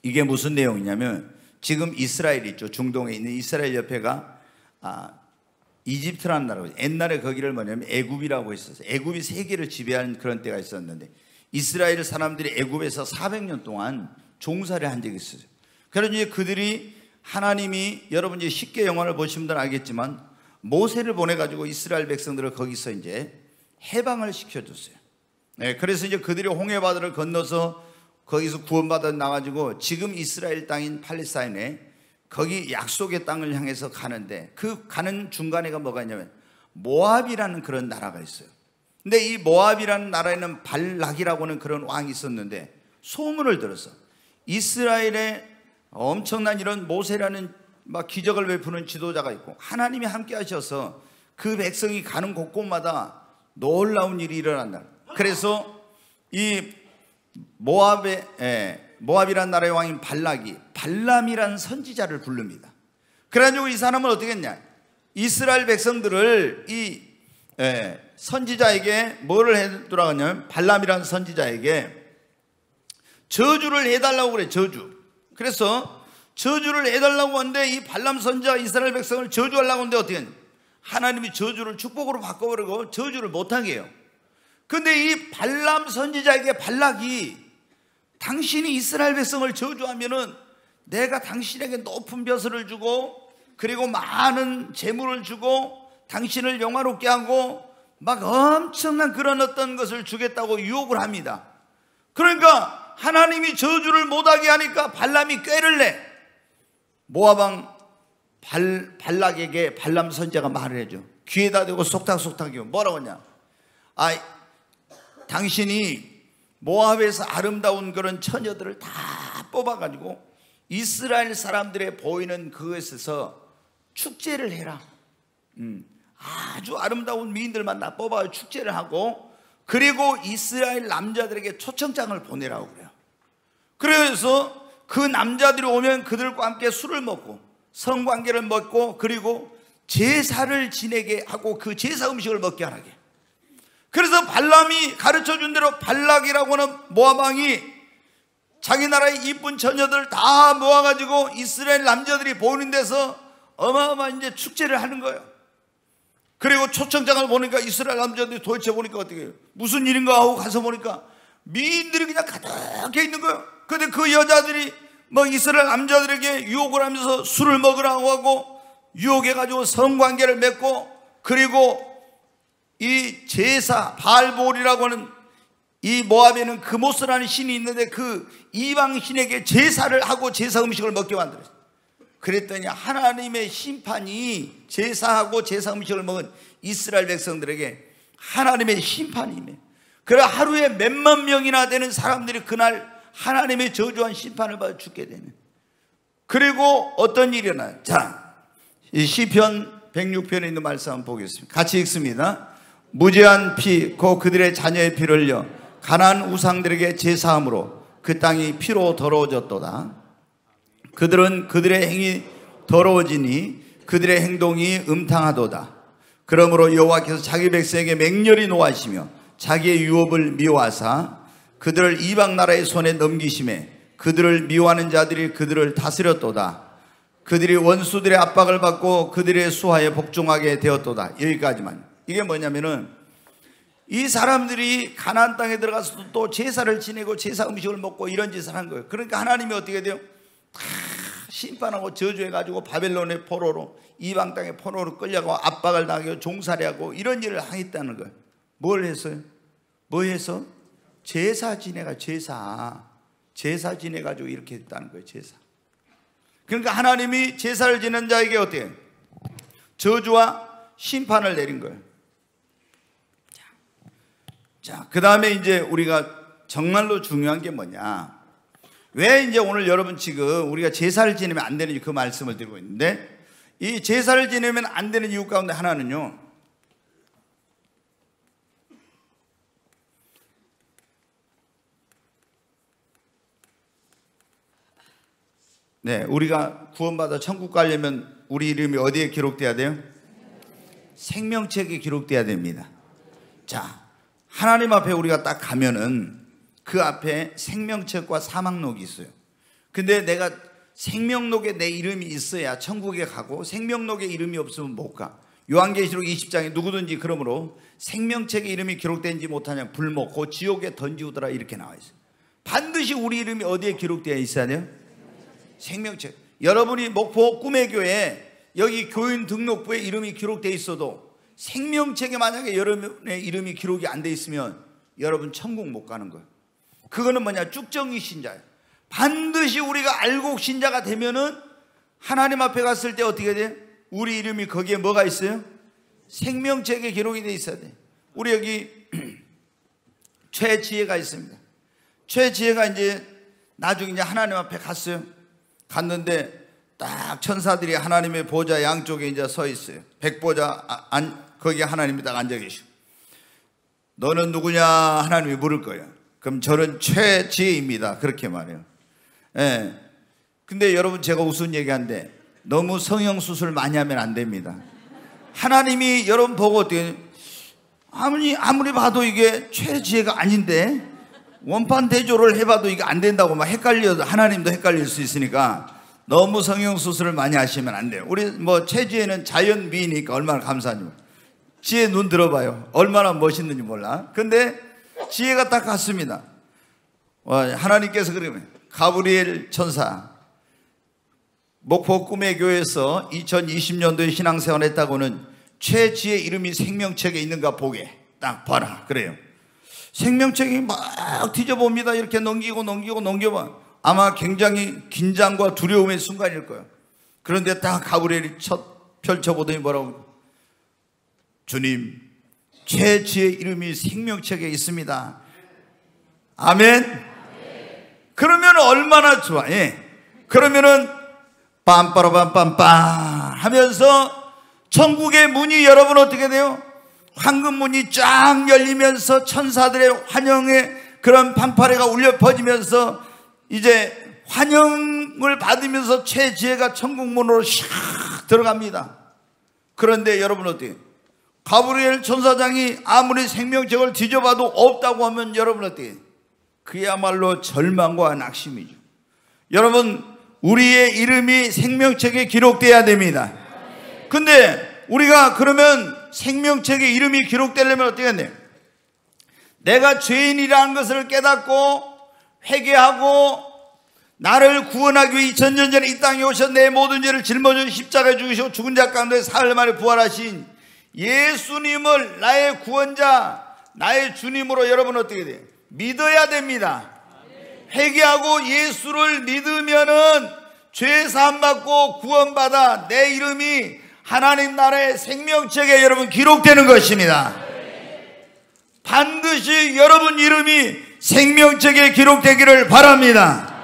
이게 무슨 내용이냐면, 지금 이스라엘 있죠. 중동에 있는 이스라엘 옆에가 이집트라는 나라고. 옛날에 거기를 뭐냐면 애굽이라고 했었어요. 애굽이 세계를 지배한 그런 때가 있었는데, 이스라엘 사람들이 애굽에서 400년 동안 종살이 한 적이 있어요. 그래서 이제 그들이, 하나님이, 여러분 이제 쉽게 영화를 보신 분들은 알겠지만 모세를 보내가지고 이스라엘 백성들을 거기서 이제 해방을 시켜줬어요. 그래서 이제 그들이 홍해바다를 건너서 거기서 구원받아 나가지고 지금 이스라엘 땅인 팔레스타인에 거기 약속의 땅을 향해서 가는데, 그 가는 중간에가 뭐가 있냐면 모압이라는 그런 나라가 있어요. 근데 이 모압이라는 나라에는 발락이라고 하는 그런 왕이 있었는데, 소문을 들어서 이스라엘에 엄청난 이런 모세라는 막 기적을 베푸는 지도자가 있고 하나님이 함께 하셔서 그 백성이 가는 곳곳마다 놀라운 일이 일어난다. 그래서 이 모압이란 나라의 왕인 발락이 발람이란 선지자를 부릅니다. 그래가지고 이 사람은 어떻게 했냐, 이스라엘 백성들을 이 선지자에게 뭐를 해두라고 하냐면, 발람이라는 선지자에게 저주를 해달라고 그래. 그래서 저주를 해달라고 하는데, 이 발람 선지자가 이스라엘 백성을 저주하려고 하는데 어떻게 했냐, 하나님이 저주를 축복으로 바꿔버리고 저주를 못하게 해요. 근데 이 발람 선지자에게 발락이, 당신이 이스라엘 백성을 저주하면은 내가 당신에게 높은 벼슬을 주고, 그리고 많은 재물을 주고, 당신을 영화롭게 하고, 막 엄청난 그런 어떤 것을 주겠다고 유혹을 합니다. 그러니까 하나님이 저주를 못하게 하니까 발람이 꾀를 내. 모압왕 발락에게 발람 선지자가 말을 해줘. 귀에다 대고 속닥속닥이요. 뭐라고 하냐, 당신이 모압에서 아름다운 그런 처녀들을 다 뽑아가지고 이스라엘 사람들의 보이는 그것에서 축제를 해라. 아주 아름다운 미인들만 다 뽑아 축제를 하고, 그리고 이스라엘 남자들에게 초청장을 보내라고 그래요. 그래서 그 남자들이 오면 그들과 함께 술을 먹고 성관계를 먹고, 그리고 제사를 지내게 하고 그 제사 음식을 먹게 하게. 그래서 발람이 가르쳐준 대로 발락이라고 하는 모압 왕이 자기 나라의 이쁜 처녀들 다 모아가지고 이스라엘 남자들이 보이는 데서 어마어마한 이제 축제를 하는 거예요. 그리고 초청장을 보니까 이스라엘 남자들이 도대체 보니까 어떻게 해요? 무슨 일인가 하고 가서 보니까 미인들이 그냥 가득해 있는 거예요. 그런데 그 여자들이 뭐 이스라엘 남자들에게 유혹을 하면서 술을 먹으라고 하고 유혹해가지고 성관계를 맺고, 그리고 이 제사 바알볼이라고 하는, 이 모압에는 그모스라는 신이 있는데 그 이방 신에게 제사를 하고 제사 음식을 먹게 만들었어요. 그랬더니 하나님의 심판이, 제사하고 제사 음식을 먹은 이스라엘 백성들에게 하나님의 심판이 임해. 그래 하루에 몇만 명이나 되는 사람들이 그날 하나님의 저주한 심판을 받아 죽게 되는. 그리고 어떤 일이 일어나요? 자, 이 시편 106편에 있는 말씀 한번 보겠습니다. 같이 읽습니다. 무죄한 피 곧 그들의 자녀의 피를 흘려 가나안 우상들에게 제사함으로 그 땅이 피로 더러워졌도다. 그들은 그들의 행위 더러워지니 그들의 행동이 음탕하도다. 그러므로 여호와께서 자기 백성에게 맹렬히 노하시며 자기의 유업을 미워하사 그들을 이방 나라의 손에 넘기심에 그들을 미워하는 자들이 그들을 다스렸도다. 그들이 원수들의 압박을 받고 그들의 수하에 복종하게 되었도다. 여기까지만. 이게 뭐냐면은 이 사람들이 가나안 땅에 들어가서 또 제사를 지내고 제사 음식을 먹고 이런 짓을 한 거예요. 그러니까 하나님이 어떻게 돼요? 다 심판하고 저주해가지고 바벨론의 포로로, 이방 땅의 포로로 끌려가고 압박을 당하고 종살이하고 이런 일을 하겠다는 거예요. 뭘 했어요? 뭐 해서? 제사 지내가지고 이렇게 했다는 거예요. 제사. 그러니까 하나님이 제사를 지낸 자에게 어때요? 저주와 심판을 내린 거예요. 자, 그 다음에 이제 우리가 정말로 중요한 게 뭐냐, 왜 이제 오늘 여러분 지금 우리가 제사를 지내면 안 되는지 그 말씀을 드리고 있는데, 이 제사를 지내면 안 되는 이유 가운데 하나는요, 네, 우리가 구원받아 천국 가려면 우리 이름이 어디에 기록돼야 돼요? 생명책에 기록돼야 됩니다. 자, 하나님 앞에 우리가 딱 가면은 그 앞에 생명책과 사망록이 있어요. 근데 내가 생명록에 내 이름이 있어야 천국에 가고 생명록에 이름이 없으면 못 가. 요한계시록 20장에 누구든지 그러므로 생명책에 이름이 기록되지 못하냐 불목 곧 지옥에 던지우더라 이렇게 나와 있어요. 반드시 우리 이름이 어디에 기록되어 있어야 돼요? 생명책. 여러분이 목포 꿈의 교회 여기 교인 등록부에 이름이 기록되어 있어도 생명책에 만약에 여러분의 이름이 기록이 안 돼 있으면 여러분 천국 못 가는 거예요. 그거는 뭐냐? 쭉정이 신자예요. 반드시 우리가 알곡 신자가 되면은 하나님 앞에 갔을 때 어떻게 돼? 우리 이름이 거기에 뭐가 있어요? 생명책에 기록이 돼 있어야 돼. 우리 여기 최지혜가 있습니다. 최지혜가 이제 나중에 이제 하나님 앞에 갔어요. 갔는데 딱 천사들이 하나님의 보좌 양쪽에 이제 서 있어요. 백보좌 거기에 하나님이 딱 앉아 계시고, 너는 누구냐 하나님이 물을 거예요. 그럼 저는 최지혜입니다. 그렇게 말해요. 예. 근데 여러분 제가 우스운 얘기하는데 너무 성형수술 많이 하면 안 됩니다. 하나님이 여러분 보고 어떻게 아무리 봐도 이게 최지혜가 아닌데 원판 대조를 해봐도 이게 안 된다고 막 하나님도 헷갈릴 수 있으니까 너무 성형수술을 많이 하시면 안 돼요. 우리 뭐 최지혜는 자연 미이니까 얼마나 감사하니. 지혜 눈 들어봐요. 얼마나 멋있는지 몰라. 근데 지혜가 딱 같습니다. 하나님께서 그러면 가브리엘 천사 목포 꿈의 교회에서 2020년도에 신앙생활 했다고는 최지혜 이름이 생명책에 있는가 보게 딱 봐라 그래요. 생명책이 막 뒤져봅니다. 이렇게 넘겨봐. 아마 굉장히 긴장과 두려움의 순간일 거예요. 그런데 딱 가브리엘이 첫 펼쳐보더니 뭐라고? 주님, 최지혜 이름이 생명책에 있습니다. 아멘. 그러면 얼마나 좋아. 예. 그러면은 빰빠라빰빰빰 하면서 천국의 문이 여러분 어떻게 돼요? 황금문이 쫙 열리면서 천사들의 환영의 그런 fanfare가 울려 퍼지면서 이제 환영을 받으면서 최지혜가 천국문으로 샥 들어갑니다. 그런데 여러분 어떻게? 가브리엘 천사장이 아무리 생명책을 뒤져봐도 없다고 하면 여러분 어떻게? 그야말로 절망과 낙심이죠. 여러분 우리의 이름이 생명책에 기록돼야 됩니다. 근데 우리가 그러면 생명책에 이름이 기록되려면 어떻게 해야 돼요? 내가 죄인이라는 것을 깨닫고 회개하고 나를 구원하기 위해 2000년 전에 이 땅에 오셔 내 모든 죄를 짊어져 십자가에 죽으시고 죽은 자 가운데 사흘 만에 부활하신 예수님을 나의 구원자 나의 주님으로 여러분 어떻게 돼요? 믿어야 됩니다. 회개하고 예수를 믿으면은 죄 사함 받고 구원받아 내 이름이 하나님 나라의 생명책에 여러분 기록되는 것입니다. 반드시 여러분 이름이 생명책에 기록되기를 바랍니다.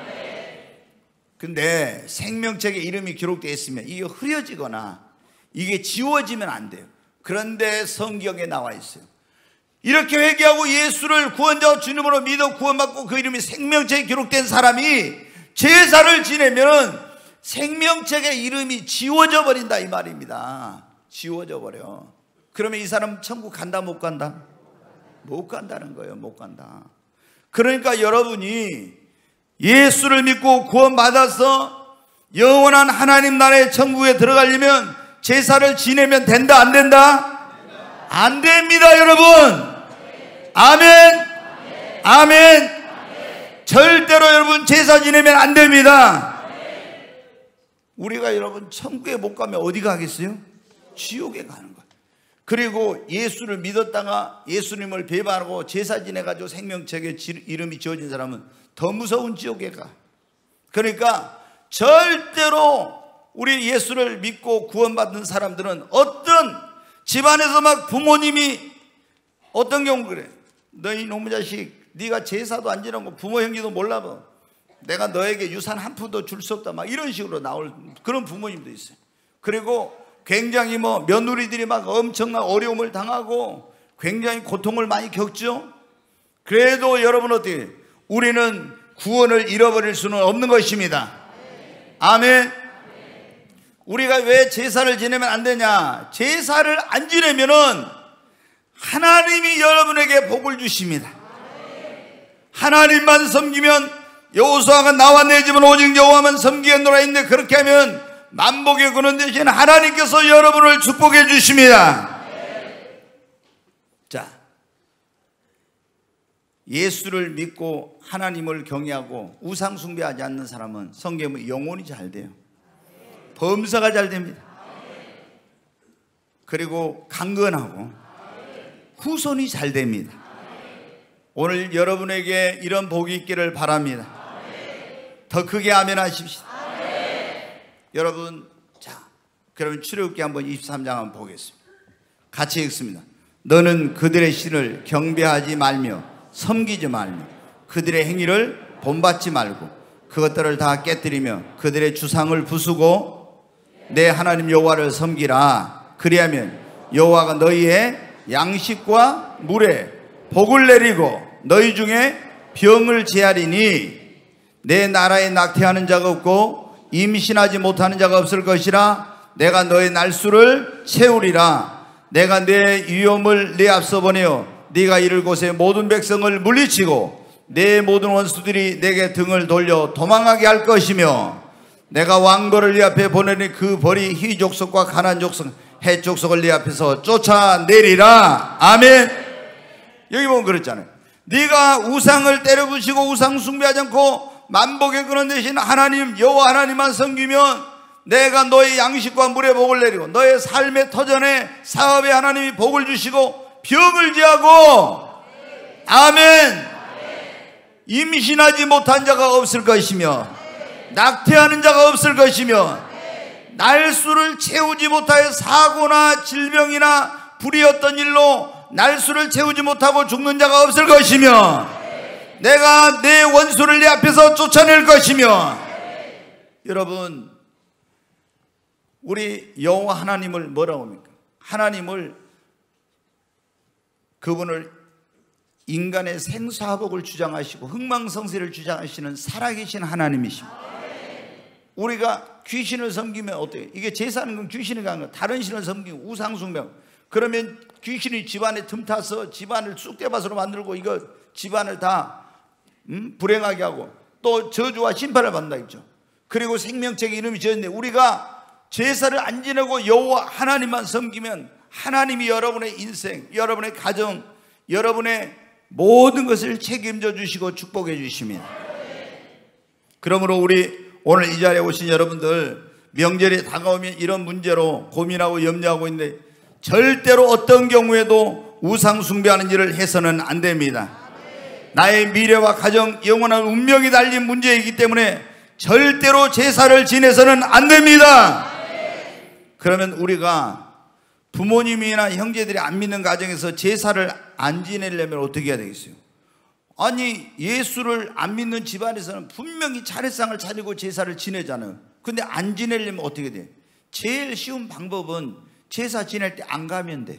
근데 생명책에 이름이 기록되어 있으면 이게 흐려지거나 이게 지워지면 안 돼요. 그런데 성경에 나와 있어요. 이렇게 회개하고 예수를 구원자 주님으로 믿어 구원받고 그 이름이 생명책에 기록된 사람이 제사를 지내면 생명책의 이름이 지워져 버린다 이 말입니다. 지워져 버려. 그러면 이 사람 천국 간다 못 간다? 못 간다는 거예요. 못 간다. 그러니까 여러분이 예수를 믿고 구원받아서 영원한 하나님 나라의 천국에 들어가려면 제사를 지내면 된다 안 된다? 안 됩니다 여러분. 아멘. 아멘. 절대로 여러분 제사 지내면 안 됩니다. 우리가 여러분 천국에 못 가면 어디 가겠어요? 지옥에 가는 거예요. 그리고 예수를 믿었다가 예수님을 배반하고 제사 지내가지고 생명책에 이름이 지어진 사람은 더 무서운 지옥에 가. 그러니까 절대로 우리 예수를 믿고 구원받는 사람들은 어떤 집안에서 막 부모님이 어떤 경우 그래. 너희 놈의 자식 네가 제사도 안 지내고 부모 형제도 몰라봐. 내가 너에게 유산 한 푼도 줄 수 없다. 막 이런 식으로 나올 그런 부모님도 있어요. 그리고 굉장히 뭐 며느리들이 막 엄청난 어려움을 당하고 굉장히 고통을 많이 겪죠. 그래도 여러분 어떻게 우리는 구원을 잃어버릴 수는 없는 것입니다. 아멘. 우리가 왜 제사를 지내면 안 되냐? 제사를 안 지내면은 하나님이 여러분에게 복을 주십니다. 하나님만 섬기면 여호수아가 나와 내 집은 오직 여호와만 섬기겠노라 했는데 그렇게 하면 만복의 근원 대신 하나님께서 여러분을 축복해 주십니다. 자, 예수를 믿고 하나님을 경외하고 우상 숭배하지 않는 사람은 성경은 영혼이 잘 돼요. 범사가 잘 됩니다. 그리고 강건하고 후손이 잘 됩니다. 오늘 여러분에게 이런 복이 있기를 바랍니다. 더 크게 아멘 하십시오. 여러분, 자, 그러면 출애굽기 한번 23장 한번 보겠습니다. 같이 읽습니다. 너는 그들의 신을 경배하지 말며 섬기지 말며 그들의 행위를 본받지 말고 그것들을 다 깨뜨리며 그들의 주상을 부수고 내 하나님 여호와를 섬기라. 그리하면 여호와가 너희의 양식과 물에 복을 내리고 너희 중에 병을 제하리니 내 나라에 낙태하는 자가 없고 임신하지 못하는 자가 없을 것이라. 내가 너의 날수를 채우리라. 내가 내 위엄을 네 앞서 보내어 네가 이를 곳에 모든 백성을 물리치고 내 모든 원수들이 내게 등을 돌려 도망하게 할 것이며, 내가 왕벌을 네 앞에 보내니 그 벌이 희 족속과 가나안 족속, 헷 족속을 네 앞에서 쫓아내리라. 아멘. 여기 보면 그랬잖아요. 네가 우상을 때려부시고 우상 숭배하지 않고 만복의 근원 되신 하나님 여호와 하나님만 섬기면 내가 너의 양식과 물의 복을 내리고 너의 삶의 터전에 사업에 하나님이 복을 주시고 병을 제하고, 아멘, 임신하지 못한 자가 없을 것이며 낙태하는 자가 없을 것이며 날수를 채우지 못하여 사고나 질병이나 불이 어떤 일로 날수를 채우지 못하고 죽는 자가 없을 것이며 내가 내 원수를 내 앞에서 쫓아낼 것이며. 여러분, 우리 여호와 하나님을 뭐라고 합니까? 하나님을, 그분을 인간의 생사화복을 주장하시고 흥망성쇠를 주장하시는 살아계신 하나님이십니다. 우리가 귀신을 섬기면 어때요? 이게 제사는 건 귀신이 가는 거, 다른 신을 섬기고 우상숭배, 그러면 귀신이 집안에 틈타서 집안을 쑥대밭으로 만들고 이거 집안을 다 불행하게 하고 또 저주와 심판을 받는다 했죠. 그리고 생명책에 이름이 지었는데 우리가 제사를 안 지내고 여호와 하나님만 섬기면 하나님이 여러분의 인생, 여러분의 가정, 여러분의 모든 것을 책임져 주시고 축복해 주십니다. 그러므로 우리 오늘 이 자리에 오신 여러분들, 명절이 다가오면 이런 문제로 고민하고 염려하고 있는데 절대로 어떤 경우에도 우상 숭배하는 일을 해서는 안 됩니다. 나의 미래와 가정, 영원한 운명이 달린 문제이기 때문에 절대로 제사를 지내서는 안 됩니다. 그러면 우리가 부모님이나 형제들이 안 믿는 가정에서 제사를 안 지내려면 어떻게 해야 되겠어요? 아니, 예수를 안 믿는 집안에서는 분명히 차례상을 차리고 제사를 지내잖아요. 근데 안 지내려면 어떻게 돼? 제일 쉬운 방법은 제사 지낼 때 안 가면 돼.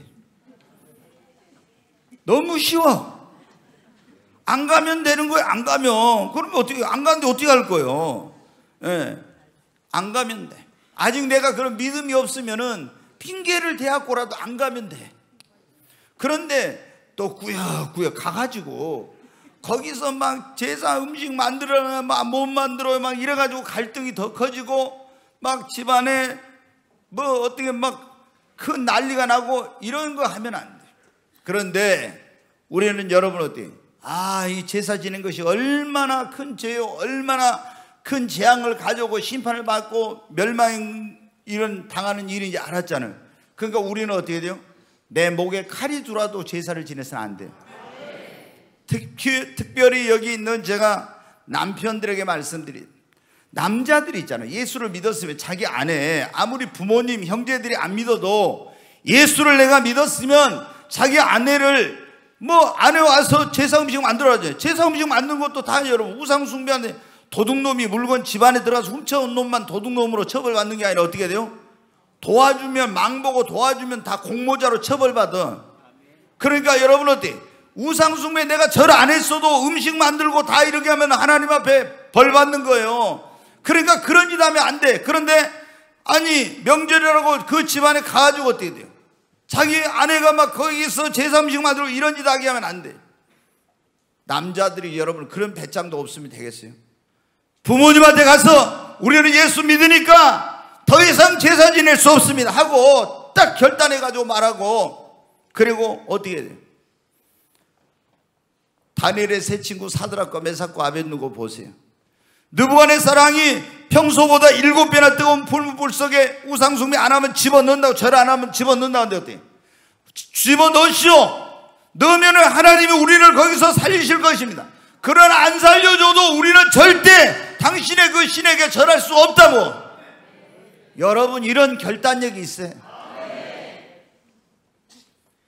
너무 쉬워. 안 가면 되는 거예요. 안 가면. 그러면 어떻게, 안 가는데 어떻게 할 거예요? 예. 안 가면 돼. 아직 내가 그런 믿음이 없으면은 핑계를 대갖고라도 안 가면 돼. 그런데 또 구역구역 가가지고 거기서 막 제사 음식 만들어놔, 막 못 만들어요, 막 이래가지고 갈등이 더 커지고 막 집안에 뭐 어떻게 막 큰 난리가 나고 이런 거 하면 안 돼. 그런데 우리는 여러분 어때요? 아, 이 제사 지낸 것이 얼마나 큰 죄요, 얼마나 큰 재앙을 가져오고 심판을 받고 멸망 이런 당하는 일인지 알았잖아요. 그러니까 우리는 어떻게 돼요? 내 목에 칼이 들어와도 제사를 지내서는 안 돼요. 특별히 여기 있는 제가 남편들에게 말씀드린, 남자들이 있잖아요. 예수를 믿었으면 자기 아내, 아무리 부모님, 형제들이 안 믿어도 예수를 내가 믿었으면 자기 아내를 뭐 아내 와서 제사 음식 만들어야죠. 제사 음식 만든 것도 다 여러분 우상 숭배하는데, 도둑놈이 물건 집안에 들어가서 훔쳐온 놈만 도둑놈으로 처벌받는 게 아니라 어떻게 돼요? 도와주면, 망보고 도와주면 다 공모자로 처벌받아. 그러니까 여러분 어때? 우상숭배 내가 절 안 했어도 음식 만들고 다 이렇게 하면 하나님 앞에 벌 받는 거예요. 그러니까 그런 짓 하면 안 돼. 그런데 아니, 명절이라고 그 집안에 가가지고 어떻게 돼요? 자기 아내가 막 거기서 제사 음식 만들고 이런 짓 하게 하면 안 돼. 남자들이 여러분 그런 배짱도 없으면 되겠어요? 부모님한테 가서 우리는 예수 믿으니까 더 이상 제사 지낼 수 없습니다 하고 딱 결단해가지고 말하고, 그리고 어떻게 돼요? 다니엘의 세 친구 사드락과 메삭과 아벳느고 보세요. 느부갓네살 왕이 평소보다 7배나 뜨거운 불 속에 우상숭배 안 하면 집어넣는다고, 절 안 하면 집어넣는다고 하는데 어때요? 집어넣으시오. 넣으면 하나님이 우리를 거기서 살리실 것입니다. 그러나 안 살려줘도 우리는 절대 당신의 그 신에게 절할 수 없다고. 여러분 이런 결단력이 있어요.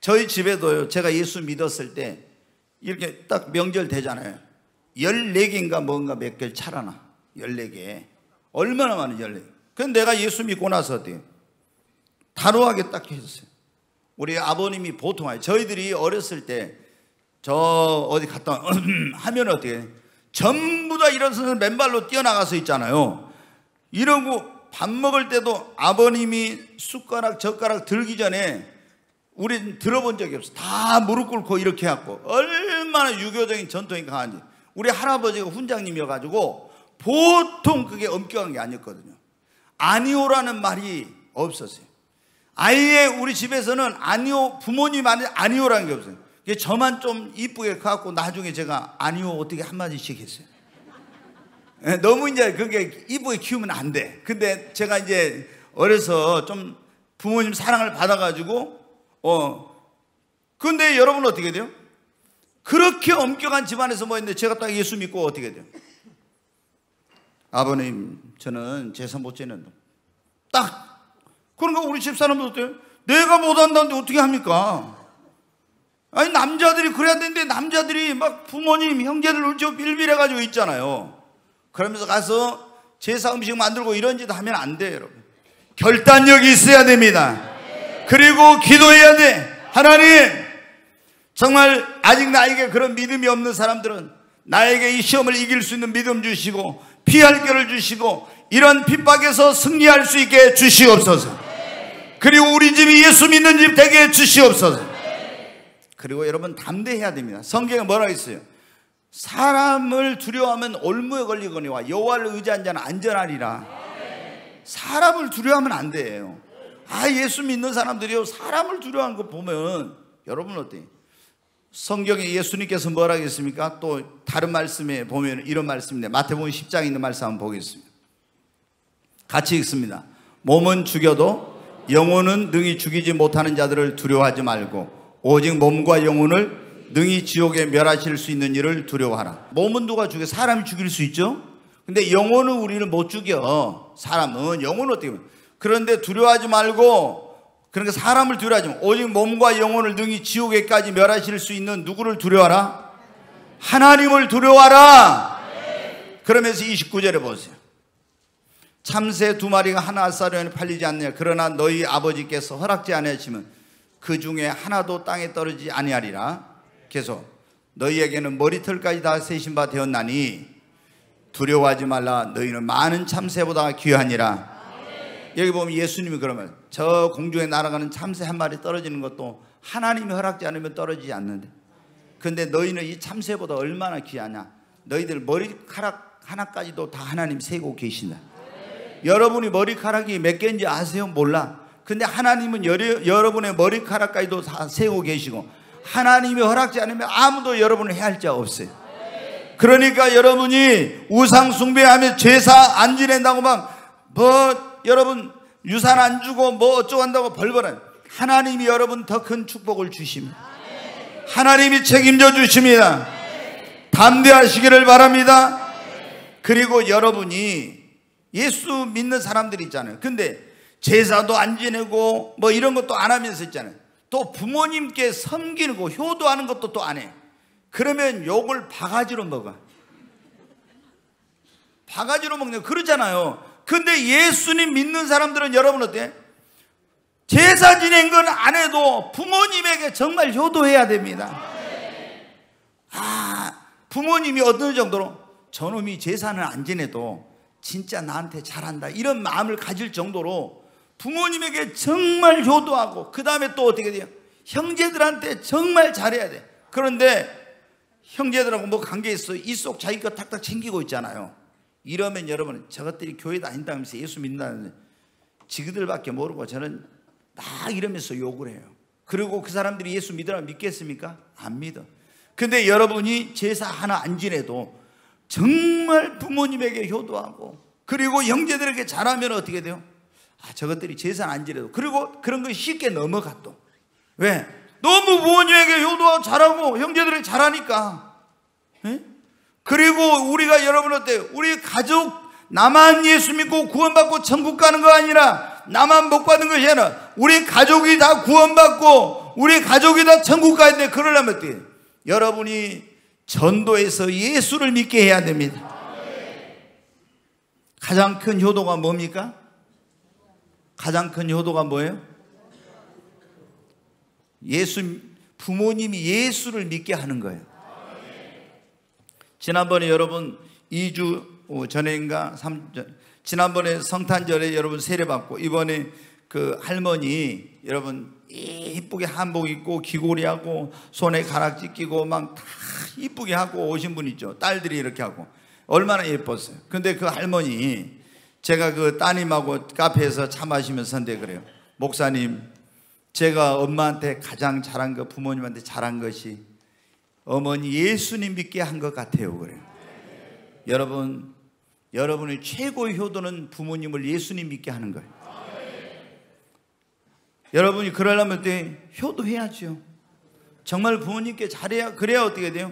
저희 집에도요, 제가 예수 믿었을 때 이렇게 딱 명절 되잖아요. 14개인가 뭔가 몇 개를 차려놔. 14개. 얼마나 많은 14개. 근데 내가 예수 믿고 나서 어때요? 단호하게 딱 해줬어요. 우리 아버님이 보통 저희들이 어렸을 때 저 어디 갔다 하면 어떻게 해? 전부 다 일어서서 맨발로 뛰어나가서 있잖아요. 이러고 밥 먹을 때도 아버님이 숟가락 젓가락 들기 전에 우린 들어본 적이 없어. 다 무릎 꿇고 이렇게 하고. 얼마나 유교적인 전통이 강한지. 우리 할아버지가 훈장님이어가지고 보통 그게 엄격한 게 아니었거든요. 아니오라는 말이 없었어요. 아예 우리 집에서는 아니오, 부모님 안에 아니오라는 게 없어요. 저만 좀 이쁘게 커갖고 나중에 제가 아니오 어떻게 한마디씩 했어요. 너무 이제 그게 이쁘게 키우면 안 돼. 근데 제가 이제 어려서 좀 부모님 사랑을 받아가지고 근데 여러분 어떻게 돼요? 그렇게 엄격한 집안에서 뭐 했는데 제가 딱 예수 믿고 어떻게 돼요? 아버님 저는 제사 못 지낸다. 딱 그러니까 우리 집사람도 어때요? 내가 못한다는데 어떻게 합니까? 아니 남자들이 그래야 되는데 남자들이 막 부모님 형제들 울죠 빌빌해가지고 있잖아요. 그러면서 가서 제사 음식 만들고 이런 짓 하면 안 돼요. 여러분 결단력이 있어야 됩니다. 그리고 기도해야 돼. 하나님 정말 아직 나에게 그런 믿음이 없는 사람들은 나에게 이 시험을 이길 수 있는 믿음 주시고 피할 길을 주시고 이런 핍박에서 승리할 수 있게 주시옵소서. 그리고 우리 집이 예수 믿는 집 되게 주시옵소서. 그리고 여러분 담대해야 됩니다. 성경에 뭐라고 있어요? 사람을 두려워하면 올무에 걸리거니와 여호와를 의지한 자는 안전하리라. 사람을 두려워하면 안 돼요. 예수 믿는 사람들이요 사람을 두려워하는 거 보면 여러분 어때요? 성경에 예수님께서 뭐라고 했습니까? 또 다른 말씀에 보면 이런 말씀인데 마태복음 10장에 있는 말씀 한번 보겠습니다. 같이 읽습니다. 몸은 죽여도 영혼은 능히 죽이지 못하는 자들을 두려워하지 말고 오직 몸과 영혼을 능히 지옥에 멸하실 수 있는 일을 두려워하라. 몸은 누가 죽여? 사람이 죽일 수 있죠. 근데 영혼은 우리를 못 죽여. 사람은 영혼은 어떻게 보면. 그런데 두려워하지 말고 그러니까 사람을 두려워하지 말고 오직 몸과 영혼을 능히 지옥에까지 멸하실 수 있는 누구를 두려워하라? 하나님을 두려워하라. 그러면서 29절에 보세요. 참새 2마리가 한 알사료에 팔리지 않느냐. 그러나 너희 아버지께서 허락지 아니하시면 그 중에 하나도 땅에 떨어지지 아니하리라. 계속 너희에게는 머리털까지 다 세신 바 되었나니 두려워하지 말라. 너희는 많은 참새보다 귀하니라. 여기 보면 예수님이 그러면 저 공중에 날아가는 참새 한 마리 떨어지는 것도 하나님이 허락지 않으면 떨어지지 않는데 근데 너희는 이 참새보다 얼마나 귀하냐. 너희들 머리카락 하나까지도 다 하나님 세고 계신다. 여러분이 머리카락이 몇 개인지 아세요? 몰라. 근데 하나님은 여러분의 머리카락까지도 다 세고 계시고 하나님이 허락지 않으면 아무도 여러분을 해할 자 없어요. 그러니까 여러분이 우상 숭배하며 제사 안 지낸다고 막 여러분 유산 안 주고 뭐 어쩌고 한다고 벌벌은 하나님이 여러분 더 큰 축복을 주십니다. 하나님이 책임져 주십니다. 담대하시기를 바랍니다. 그리고 여러분이 예수 믿는 사람들이 있잖아요. 근데 제사도 안 지내고 뭐 이런 것도 안 하면서 있잖아요. 또 부모님께 섬기는 거 효도하는 것도 또 안 해. 그러면 욕을 바가지로 먹어. 바가지로 먹는 거 그러잖아요. 근데 예수님 믿는 사람들은 여러분 어때? 제사 지낸 건 안 해도 부모님에게 정말 효도해야 됩니다. 부모님이 어느 정도로 저놈이 제사는 안 지내도 진짜 나한테 잘한다 이런 마음을 가질 정도로 부모님에게 정말 효도하고 그 다음에 또 어떻게 돼요? 형제들한테 정말 잘해야 돼. 그런데 형제들하고 뭐 관계 있어 이 속 자기 거 탁탁 챙기고 있잖아요. 이러면 여러분 저것들이 교회 다닌다면서 예수 믿는다는데 지그들밖에 모르고 저는 막 이러면서 욕을 해요. 그리고 그 사람들이 예수 믿으라 믿겠습니까? 안 믿어. 근데 여러분이 제사 하나 안 지내도 정말 부모님에게 효도하고 그리고 형제들에게 잘하면 어떻게 돼요? 저것들이 제사 안 지내도 그리고 그런 거 쉽게 넘어가 또. 왜? 너무 부모님에게 효도하고 잘하고 형제들에게 잘하니까. 에? 그리고 우리가 여러분 어때요? 우리 가족 나만 예수 믿고 구원받고 천국 가는 거 아니라 나만 복 받는 것이 아니라 우리 가족이 다 구원받고 우리 가족이 다 천국 가야 되는데 그러려면 어떻게 해요? 여러분이 전도해서 예수를 믿게 해야 됩니다. 가장 큰 효도가 뭡니까? 가장 큰 효도가 뭐예요? 부모님이 예수를 믿게 하는 거예요. 지난번에 여러분 2주 전인가 지난번에 성탄절에 여러분 세례받고 이번에 그 할머니 여러분 이쁘게 한복 입고 귀걸이하고 손에 가락지 끼고 막 다 이쁘게 하고 오신 분 있죠. 딸들이 이렇게 하고 얼마나 예뻤어요. 근데 그 할머니 제가 그 따님하고 카페에서 차 마시면서 선대 그래요. 목사님, 제가 엄마한테 가장 잘한 거, 부모님한테 잘한 것이 어머니 예수님 믿게 한 것 같아요. 그래요. 여러분, 여러분의 최고의 효도는 부모님을 예수님 믿게 하는 거예요. 여러분이 그러려면 때 효도해야죠. 정말 부모님께 잘해야, 그래야 어떻게 돼요?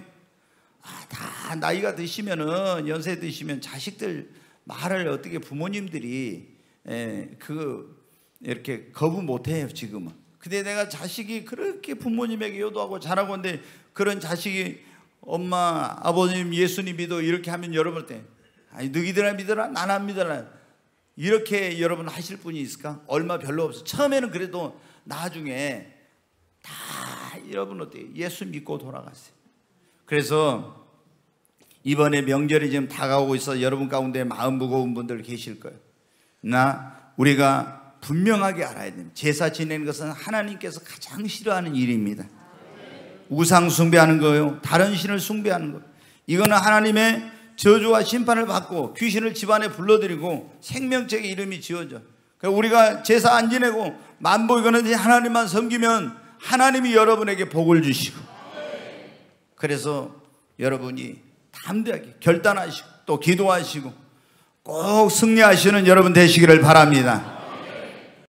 다 나이가 드시면은, 연세 드시면 자식들 말을 어떻게 부모님들이 이렇게 거부 못 해요, 지금은. 근데 내가 자식이 그렇게 부모님에게 효도하고 잘하고 있는데 그런 자식이 엄마, 아버님, 예수님 믿어 이렇게 하면 여러분 때 아니 너희들아 믿어라, 난 안 믿어라 이렇게 여러분 하실 분이 있을까? 얼마 별로 없어. 처음에는 그래도 나중에 다 여러분 어때요? 예수 믿고 돌아갔어요. 그래서 이번에 명절이 지금 다가오고 있어 여러분 가운데 마음 무거운 분들 계실 거예요. 우리가 분명하게 알아야 됩니다. 제사 지내는 것은 하나님께서 가장 싫어하는 일입니다. 우상 숭배하는 거예요. 다른 신을 숭배하는 거예요. 이거는 하나님의 저주와 심판을 받고 귀신을 집안에 불러들이고 생명책의 이름이 지어져. 그러니까 우리가 제사 안 지내고 만보 이거는 하나님만 섬기면 하나님이 여러분에게 복을 주시고, 그래서 여러분이 담대하게 결단하시고 또 기도하시고 꼭 승리하시는 여러분 되시기를 바랍니다.